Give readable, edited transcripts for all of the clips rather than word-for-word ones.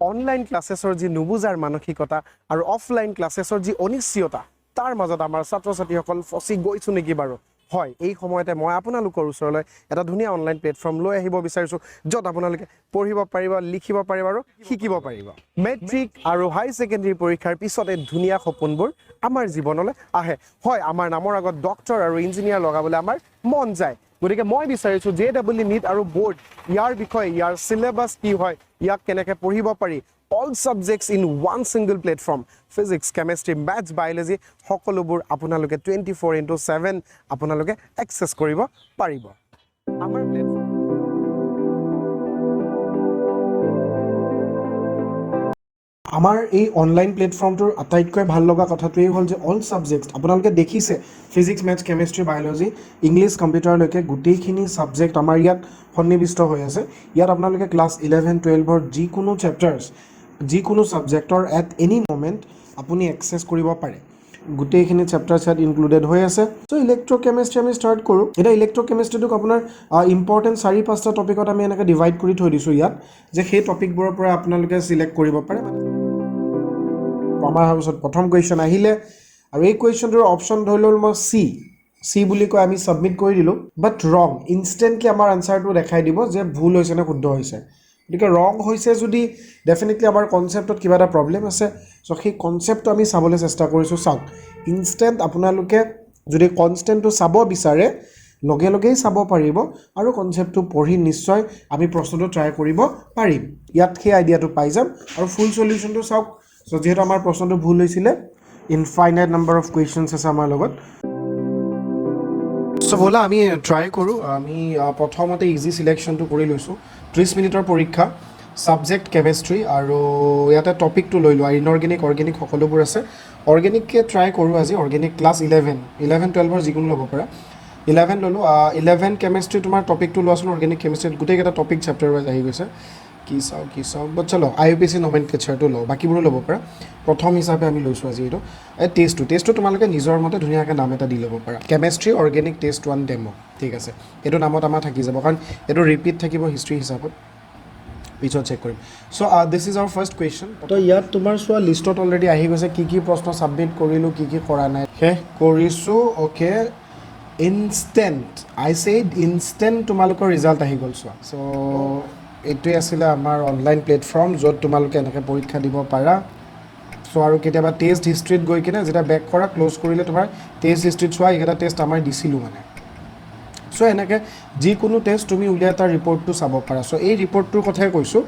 online ক্লাছেছৰ যি নুবুজাৰ মানসিকতা আৰু অফলাইন ক্লাছেছৰ যি অনিশ্চয়তা তাৰ মাজত আমাৰ ছাত্ৰ ছাত্ৰীসকল ফচি গৈছো নেকি বাৰু হয় এই সময়তে মই আপোনালোকৰ ওচৰলৈ এটা ধুনীয়া অনলাইন প্লেটফৰ্ম লৈ আহিব বিচাৰিছো য'ত আপোনালোকে পঢ়িব পাৰিব লিখিব পাৰিব আৰু শিকিব পাৰিব মেট্ৰিক আৰু হাই ছেকেণ্ডাৰী পৰীক্ষাৰ পিছতে ধুনীয়া সপোনবোৰ আমাৰ জীৱনলৈ আহে হয় আমাৰ নামৰ আগত ডক্টৰ আৰু ইঞ্জিনিয়াৰ লগাবলৈ আমাৰ মন যায় গতিকে মই বিচাৰিছো JEE নীট আৰু বোৰ্ড ইয়াৰ বিষয়ে ইয়াৰ সিলেবাস কি হয় ইয়াক কেনেকৈ পঢ়িব পাৰি all subjects in one single platform physics chemistry maths biology সকলোবোৰ আপোনালোকে 24/7 আপোনালোকে এক্সেস কৰিব পাৰিব আমাৰ প্লেটফৰ্ম আমাৰ এই অনলাইন প্লেটফৰ্মটোৰ আটাইতকৈ ভাল লগা কথাটোৱেই হ'ল যে অল সাবজেক্টস আপোনালোকে দেখিছে physics maths chemistry biology English কম্পিউটাৰলৈকে গোটেইখিনি সাবজেক্ট আমাৰ ইয়াত সন্নিবিষ্ট হৈ আছে ইয়াত আপোনালোকে ক্লাছ 11-12ৰ যিকোনো চেপ্টাৰ্ছ যিকোনো সাবজেক্টৰ এট এনি মোমেণ্ট আপুনি এক্সেছ কৰিব পাৰে গোটেইখিনি চেপ্টাৰ্ছ ইয়াত ইনক্লুডেড হৈ আছে চ' ইলেক্ট্ৰকেমিষ্ট্ৰি আমি ষ্টাৰ্ট কৰোঁ এতিয়া ইলেক্ট্ৰকেমিষ্ট্ৰিটোক আপোনাৰ ইম্পৰ্টেণ্ট 4-5টা টপিকত আমি এনেকৈ ডিভাইড কৰি থৈ দিছোঁ ইয়াত যে সেই টপিকবোৰৰ পৰা আপোনালোকে চিলেক্ট কৰিব পাৰে আমাৰ হাউচত প্ৰথম কুৱেশ্যন আহিলে আৰু এই কুৱেশ্যনটোৰ অপশ্যন ধৰি ল'লোঁ মই চি বুলি কৈ আমি ছাবমিট কৰি দিলোঁ বাট ৰং ইনষ্টেণ্টলি আমাৰ আনচাৰটো দেখাই দিব যে ভুল হৈছে নে শুদ্ধ হৈছে গতিকে ৰং হৈছে যদি ডেফিনেটলি আমাৰ কনচেপ্টত কিবা এটা প্ৰব্লেম আছে চ' সেই কনচেপ্টটো আমি চাবলৈ চেষ্টা কৰিছোঁ চাওক ইনষ্টেণ্ট আপোনালোকে যদি কনষ্টেণ্টটো চাব বিচাৰে লগে লগেই চাব পাৰিব আৰু কনচেপ্টটো পঢ়ি নিশ্চয় আমি প্ৰশ্নটো ট্ৰাই কৰিব পাৰিম ইয়াত সেই আইডিয়াটো পাই যাম আৰু ফুল সলিউশ্যনটো চাওক চ' যিহেতু আমাৰ প্ৰশ্নটো ভুল হৈছিলে ইনফাইনাইট নাম্বাৰ অফ কুৱেশ্যনছ আছে আমাৰ লগত চ' ব'লা আমি ট্ৰাই কৰোঁ আমি প্ৰথমতে ইজি চিলেকশ্যনটো কৰি লৈছোঁ 30 মিনিটৰ পৰীক্ষা ছাবজেক্ট কেমেষ্ট্ৰি আৰু ইয়াতে টপিকটো লৈ লোৱা ইনঅৰ্গেনিক অৰ্গেনিক সকলোবোৰ আছে অৰ্গেনিককে ট্ৰাই কৰোঁ আজি অৰ্গেনিক ক্লাছ 11-12ৰ যিকোনো ল'ব পৰা 11 ল'লোঁ 11 কেমেষ্ট্ৰি তোমাৰ টপিকটো লোৱাচোন অৰ্গেনিক কেমেষ্ট্ৰিত গোটেইকেইটা টপিক চেপ্টাৰ ৱাইজ আহি গৈছে কি চাওক বাট চলো IUPAC নমেনক্লেচাৰটো লওঁ বাকীবোৰো ল'ব পৰা প্ৰথম হিচাপে আমি লৈছোঁ আজি এইটো টেষ্টটো তোমালোকে নিজৰ মতে ধুনীয়াকৈ নাম এটা দি ল'ব পাৰা কেমেষ্ট্ৰি অৰ্গেনিক টেষ্ট 1 ডেমো ঠিক আছে এইটো নামত আমাৰ থাকি যাব কাৰণ এইটো ৰিপিট থাকিব হিষ্ট্ৰী হিচাপত পিছত চেক কৰিম so' this is our first question তো ইয়াত তোমাৰ চোৱা লিষ্টত অলৰেডি আহি গৈছে কি প্ৰশ্ন ছাবমিট কৰিলোঁ কি কৰা নাই শেষ কৰিছোঁ অ'কে ইনষ্টেণ্ট ইনষ্টেণ্ট তোমালোকৰ ৰিজাল্ট আহি গ'ল চোৱা চ' এইটোৱে আছিলে আমাৰ অনলাইন প্লেটফৰ্ম য'ত তোমালোকে এনেকৈ পৰীক্ষা দিব পাৰা চ' আৰু কেতিয়াবা টেষ্ট হিষ্ট্ৰীত গৈ কিনে যেতিয়া বেক কৰা ক্ল'জ কৰিলে তোমাৰ টেষ্ট হিষ্ট্ৰীত চোৱা এইকেইটা টেষ্ট আমাৰ দিছিলোঁ মানে চ' এনেকৈ যিকোনো টেষ্ট তুমি উলিয়াই তাৰ ৰিপৰ্টটো চাব পাৰা চ' এই ৰিপৰ্টটোৰ কথাই কৈছোঁ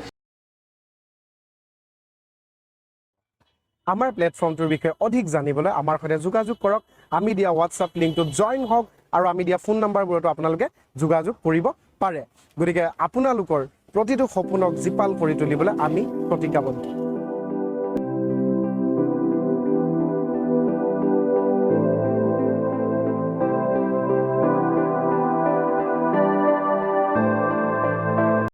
আমাৰ প্লেটফৰ্মটোৰ বিষয়ে অধিক জানিবলৈ আমাৰ সৈতে যোগাযোগ কৰক আমি দিয়া হোৱাটছআপ লিংকটোত জইন হওক আৰু আমি দিয়া ফোন নাম্বাৰবোৰতো আপোনালোকে যোগাযোগ কৰিব পাৰে গতিকে আপোনালোকৰ প্ৰতিটো সপোনক জীপাল কৰি তুলিবলৈ আমি প্ৰতিজ্ঞাবদ্ধ